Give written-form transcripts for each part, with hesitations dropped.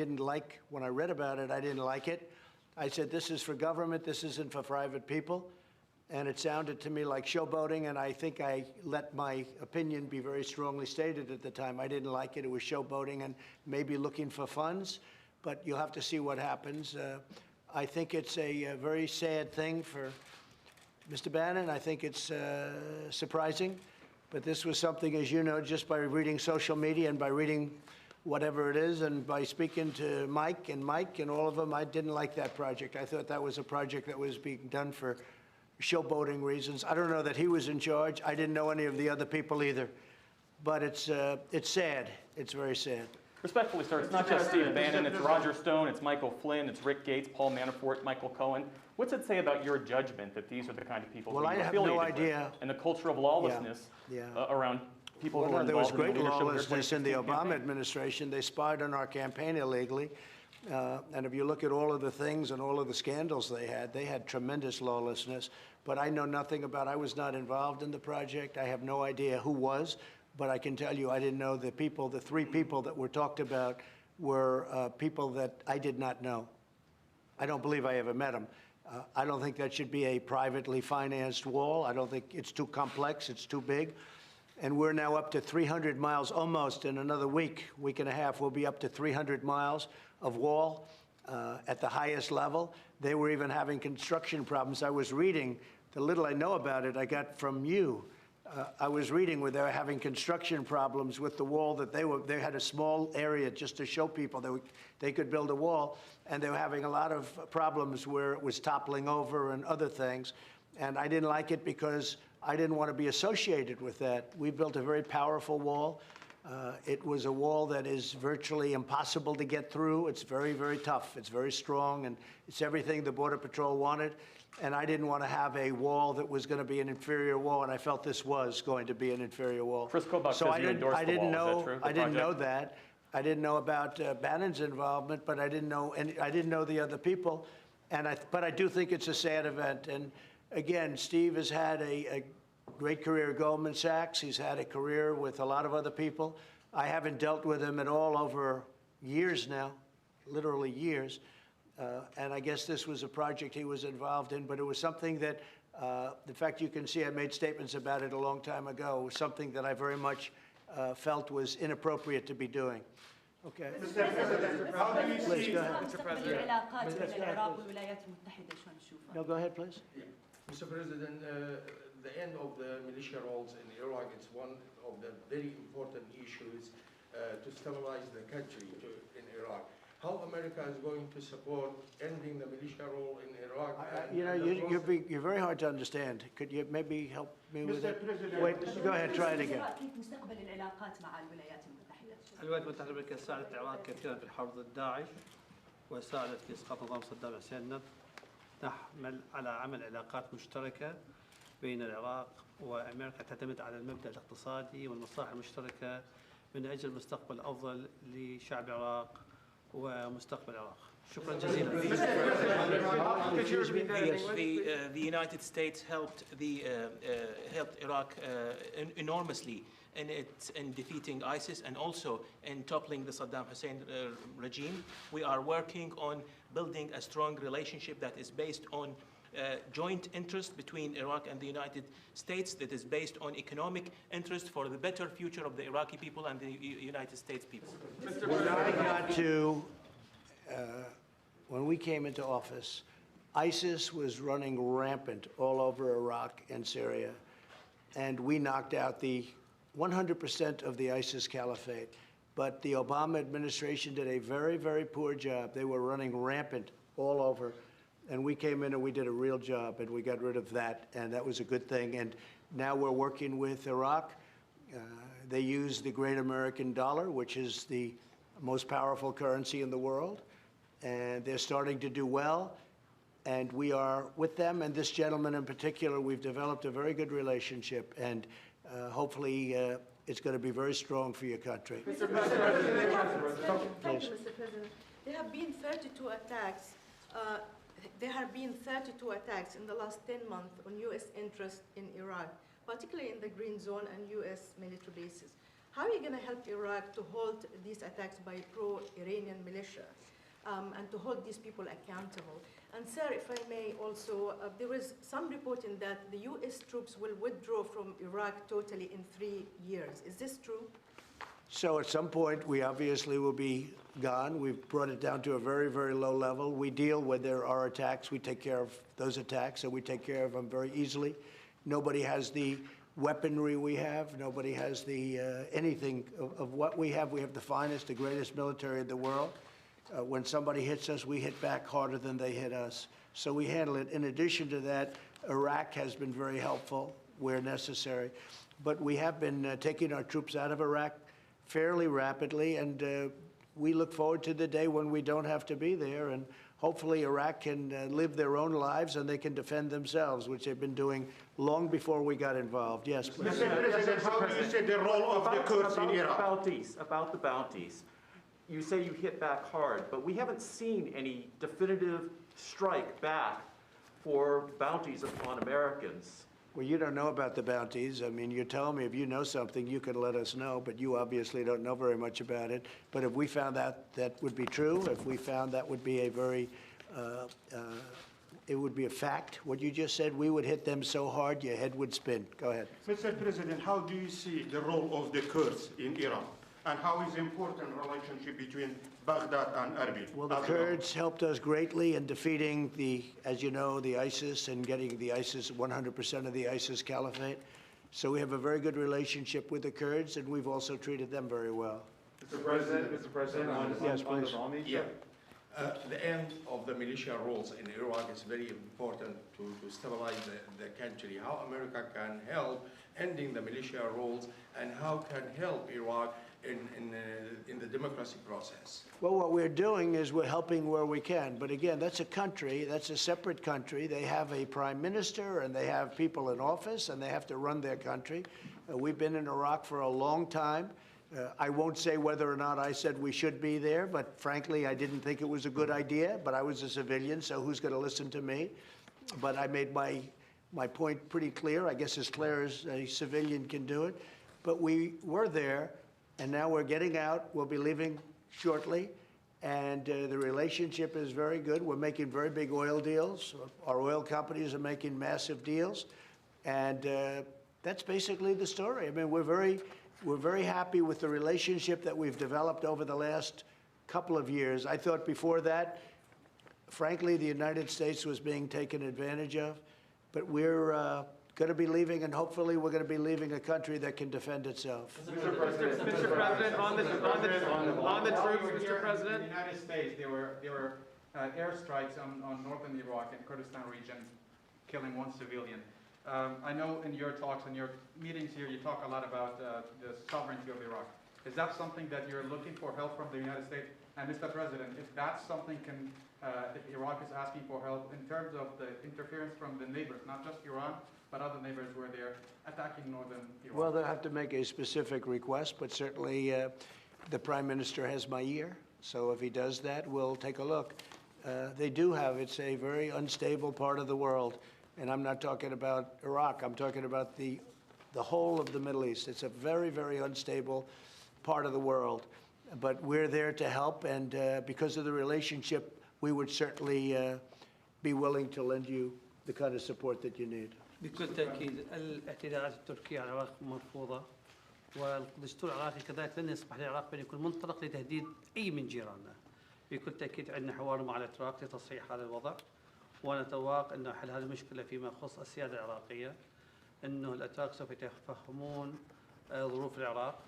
Didn't like, when I read about it, I didn't like it. I said, this is for government, this isn't for private people. And it sounded to me like showboating, and I think I let my opinion be very strongly stated at the time. I didn't like it. It was showboating and maybe looking for funds, but you'll have to see what happens. I think it's a very sad thing for Mr. Bannon. I think it's surprising, but this was something, as you know, just by reading social media and by reading whatever it is and by speaking to Mike and all of them, I didn't like that project. I thought that was a project that was being done for showboating reasons. I don't know that he was in charge. I didn't know any of the other people either. But it's sad. It's very sad. Respectfully, sir, it's not just Steve Bannon. It's Roger Stone, it's Michael Flynn, it's Rick Gates, Paul Manafort, Michael Cohen. What's it say about your judgment that these are the kind of people well, that you're I have no affiliated idea. with, and the culture of lawlessness around people who are there was involved in great the leadership of your lawlessness in the 2016 Obama campaign? administration. They spied on our campaign illegally. And if you look at all of the things and all of the scandals they had tremendous lawlessness. But I know nothing about, I was not involved in the project. I have no idea who was, but I can tell you I didn't know the people, the three people that were talked about were people that I did not know. I don't believe I ever met them. I don't think that should be a privately financed wall. I don't think it's too complex, it's too big. And we're now up to 300 miles, almost in another week and a half, we'll be up to 300 miles of wall at the highest level. They were even having construction problems. I was reading, the little I know about it, I got from you. I was reading where they were having construction problems with the wall that they had a small area just to show people they could build a wall, and they were having a lot of problems where it was toppling over and other things. And I didn't like it because I didn't want to be associated with that. We built a very powerful wall. It was a wall that is virtually impossible to get through. It's very, very tough. It's very strong, and it's everything the Border Patrol wanted. And I didn't want to have a wall that was going to be an inferior wall, and I felt this was going to be an inferior wall. Chris Kobach says you endorsed the wall. Is that true? I didn't know that. I didn't know about Bannon's involvement, but I didn't know the other people. But I do think it's a sad event. And again, Steve has had a great career at Goldman Sachs. He's had a career with a lot of other people. I haven't dealt with him at all over years now, literally years. And I guess this was a project he was involved in, but it was something that, in fact, you can see I made statements about it a long time ago. It was something that I very much felt was inappropriate to be doing. Okay. Mr. President, how do you see, Mr. President. No, go ahead, please. Mr. President, the end of the militia roles in Iraq is one of the very important issues to stabilize the country in Iraq. How America is going to support ending the militia role in Iraq? You know, you're very hard to understand. Could you maybe help me with it? President, Wait, go ahead, try it again. الولايات المتحدة الأمريكية ساعدت العراق كثيرا في الحرب ضد داعش وساعدت في إسقاط نظام صدام حسين. نحمل على عمل علاقات مشتركة بين العراق وأمريكا تعتمد على المبدأ الاقتصادي والمصالح المشتركة من أجل مستقبل أفضل لشعب العراق ومستقبل العراق. شكرا جزيلا. The United States helped Iraq enormously in defeating ISIS and also in toppling the Saddam Hussein regime. We are working on building a strong relationship that is based on joint interest between Iraq and the United States, that is based on economic interest for the better future of the Iraqi people and the United States people. When we came into office, ISIS was running rampant all over Iraq and Syria, and we knocked out the 100% of the ISIS caliphate. But the Obama administration did a very, very poor job. They were running rampant all over, and we came in and we did a real job, and we got rid of that, and that was a good thing. And now we're working with Iraq. They use the great American dollar, which is the most powerful currency in the world, and they're starting to do well, and we are with them. And this gentleman in particular, we've developed a very good relationship, and hopefully it's going to be very strong for your country. Mr. President. Thank you, Mr. President. There have been 32 attacks. There have been 32 attacks in the last 10 months on U.S. interest in Iraq, particularly in the Green Zone and U.S. military bases. How are you going to help Iraq to halt these attacks by pro-Iranian militia and to hold these people accountable? And sir, if I may also, there was some reporting that the U.S. troops will withdraw from Iraq totally in 3 years. Is this true? So at some point, we obviously will be gone. We've brought it down to a very, very low level. We deal when there are attacks. We take care of those attacks, and we take care of them very easily. Nobody has the weaponry we have. Nobody has the anything of what we have. We have the finest, the greatest military in the world. When somebody hits us, we hit back harder than they hit us. So we handle it. In addition to that, Iraq has been very helpful where necessary. But we have been taking our troops out of Iraq fairly rapidly, and we look forward to the day when we don't have to be there, and hopefully Iraq can live their own lives and they can defend themselves, which they've been doing long before we got involved. Yes, please. Mr. President, how do you see the role of the Kurds in Iraq? About the bounties. You say you hit back hard, but we haven't seen any definitive strike back for bounties upon Americans. Well, you don't know about the bounties. I mean, you're telling me if you know something, you can let us know, but you obviously don't know very much about it. But if we found that would be true, if we found that would be a very, it would be a fact, what you just said, we would hit them so hard your head would spin. Go ahead. Mr. President, how do you see the role of the Kurds in Iran? And how is important relationship between Baghdad and Erbil? Well, the Kurds helped us greatly in defeating the, as you know, the ISIS and getting the ISIS, 100% of the ISIS caliphate. So we have a very good relationship with the Kurds, and we've also treated them very well. Mr. President, on Yes, the please. bounties. Yeah. The end of the militia rules in Iraq is very important to stabilize the country. How America can help ending the militia rules, and how can help Iraq in the democracy process? Well, what we're doing is we're helping where we can. But again, that's a country, that's a separate country. They have a prime minister and they have people in office and they have to run their country. We've been in Iraq for a long time. I won't say whether or not I said we should be there, but frankly, I didn't think it was a good idea. But I was a civilian, so who's going to listen to me? But I made my point pretty clear, I guess as clear as a civilian can do it. But we were there. And now we're getting out. We'll be leaving shortly. And the relationship is very good. We're making very big oil deals. Our oil companies are making massive deals. And that's basically the story. I mean, we're very happy with the relationship that we've developed over the last couple of years. I thought before that, frankly, the United States was being taken advantage of. But we're going to be leaving, and hopefully we're going to be leaving a country that can defend itself. Mr. President, on the troops, Mr. President. In the United States, there were airstrikes on northern Iraq and Kurdistan region, killing one civilian. I know in your talks and your meetings here, you talk a lot about the sovereignty of Iraq. Is that something that you're looking for help from the United States? And Mr. President, if that's something if Iraq is asking for help in terms of the interference from the neighbors, not just Iran, but other neighbors where they're attacking northern Iraq? Well, they'll have to make a specific request, but certainly the Prime Minister has my ear. So if he does that, we'll take a look. They do have, it's a very unstable part of the world. And I'm not talking about Iraq. I'm talking about the whole of the Middle East. It's a very, very unstable part of the world. But we're there to help, and because of the relationship, we would certainly be willing to lend you the kind of support that you need. بكل تأكيد الاعتداءات التركية على العراق مرفوضة، والدستور العراقي كذلك لن يسمح للعراق بأن يكون منطلق لتهديد أي من جيراننا. بكل تأكيد عندنا حوار مع الأتراك لتصحيح هذا الوضع، ونتوقع أن حل هذه المشكلة فيما يخص السيادة العراقية، أنه الأتراك سوف يتفهمون ظروف العراق،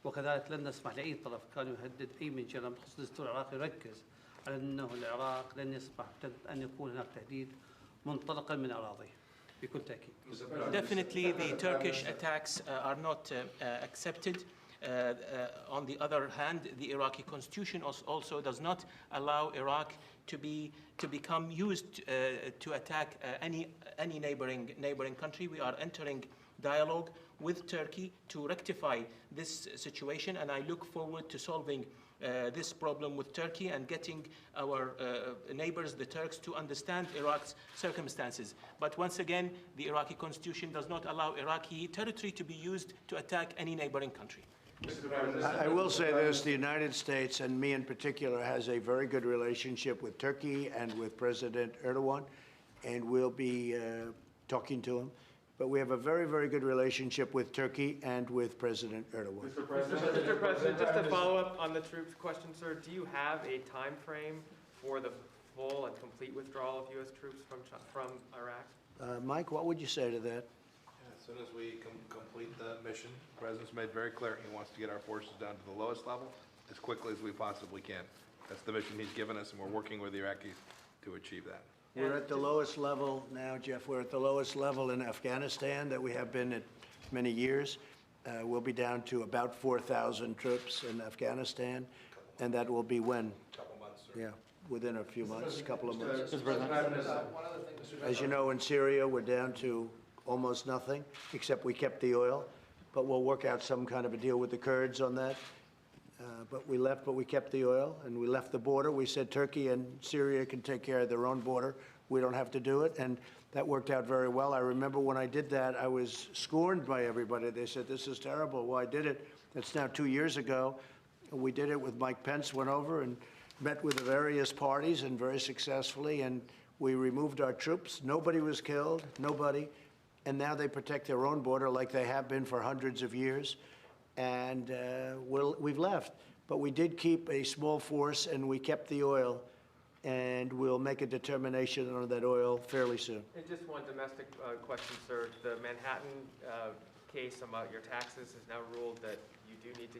وكذلك لن نسمح لأي طرف كان يهدد أي من جيراننا. بخصوص الدستور العراقي يركز على أنه العراق لن يسمح أن يكون هناك تهديد منطلقا من أراضيه. Definitely, the Turkish attacks are not accepted. On the other hand, the Iraqi constitution also does not allow Iraq to become used to attack any neighboring country. We are entering dialogue with Turkey to rectify this situation, and I look forward to solving this problem with Turkey and getting our neighbors, the Turks, to understand Iraq's circumstances. But once again, the Iraqi constitution does not allow Iraqi territory to be used to attack any neighboring country. I will say this, the United States, and me in particular, has a very good relationship with Turkey and with President Erdogan, and we'll be talking to him. But we have a very, very good relationship with Turkey and with President Erdogan. Mr. President, just to follow up on the troops question, sir, do you have a time frame for the full and complete withdrawal of U.S. troops from Iraq? Mike, what would you say to that? As soon as we complete the mission, the President's made very clear he wants to get our forces down to the lowest level as quickly as we possibly can. That's the mission he's given us, and we're working with the Iraqis to achieve that. We're at the lowest level now, Jeff. We're at the lowest level in Afghanistan that we have been at many years. We'll be down to about 4,000 troops in Afghanistan, and that will be when? A couple months, sir. Yeah, within a few months, a couple of months. Mr. President. One other thing, Mr. As you know, in Syria, we're down to almost nothing, except we kept the oil. But we'll work out some kind of a deal with the Kurds on that. But we left, but we kept the oil, and we left the border. We said Turkey and Syria can take care of their own border. We don't have to do it, and that worked out very well. I remember when I did that, I was scorned by everybody. They said, this is terrible. Well, I did it. That's now 2 years ago. We did it with Mike Pence, went over and met with the various parties, and very successfully, and we removed our troops. Nobody was killed, nobody. And now they protect their own border like they have been for hundreds of years. And we've left. But we did keep a small force, and we kept the oil, and we'll make a determination on that oil fairly soon. And just one domestic question, sir. The Manhattan case about your taxes has now ruled that you do need to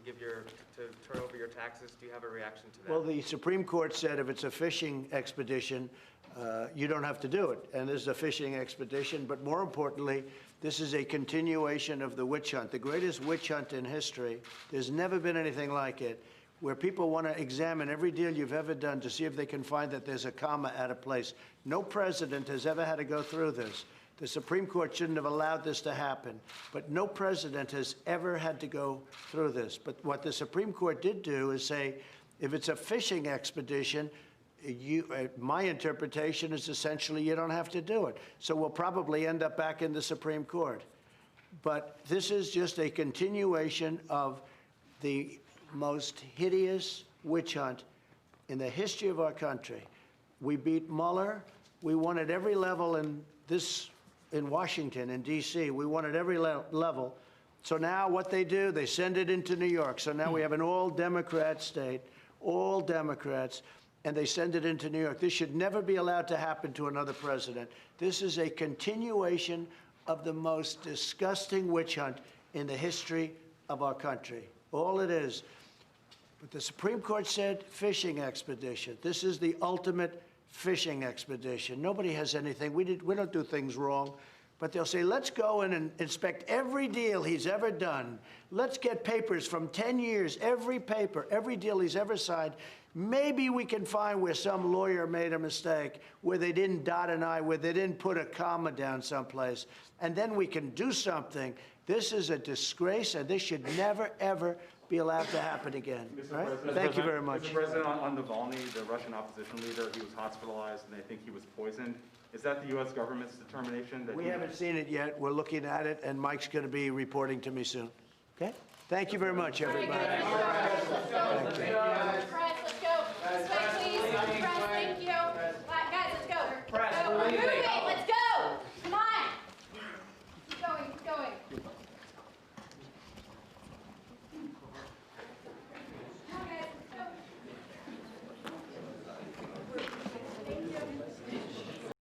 turn over your taxes. Do you have a reaction to that? Well, the Supreme Court said if it's a fishing expedition, you don't have to do it. And this is a fishing expedition. But more importantly, this is a continuation of the witch hunt, the greatest witch hunt in history. There's never been anything like it, where people want to examine every deal you've ever done to see if they can find that there's a comma out of place. No president has ever had to go through this. The Supreme Court shouldn't have allowed this to happen, but no president has ever had to go through this. But what the Supreme Court did do is say, if it's a fishing expedition, my interpretation is essentially you don't have to do it. So we'll probably end up back in the Supreme Court. But this is just a continuation of the most hideous witch hunt in the history of our country. We beat Mueller. We won at every level in Washington, in D.C. We won at every level. So now what they do, they send it into New York. So now we have an all-Democrat state, all Democrats, and they send it into New York. This should never be allowed to happen to another president. This is a continuation of the most disgusting witch hunt in the history of our country. All it is. But the Supreme Court said fishing expedition. This is the ultimate fishing expedition. Nobody has anything. We don't do things wrong. But they'll say, let's go in and inspect every deal he's ever done. Let's get papers from 10 years, every paper, every deal he's ever signed. Maybe we can find where some lawyer made a mistake, where they didn't dot an I, where they didn't put a comma down someplace. And then we can do something. This is a disgrace, and this should never, ever be allowed to happen again. Right? Thank you very much. Mr. President, on Navalny, the Russian opposition leader, he was hospitalized, and they think he was poisoned. Is that the U.S. government's determination? That we haven't seen it yet. We're looking at it, and Mike's going to be reporting to me soon. Okay? Thank you very much, everybody. Thank you.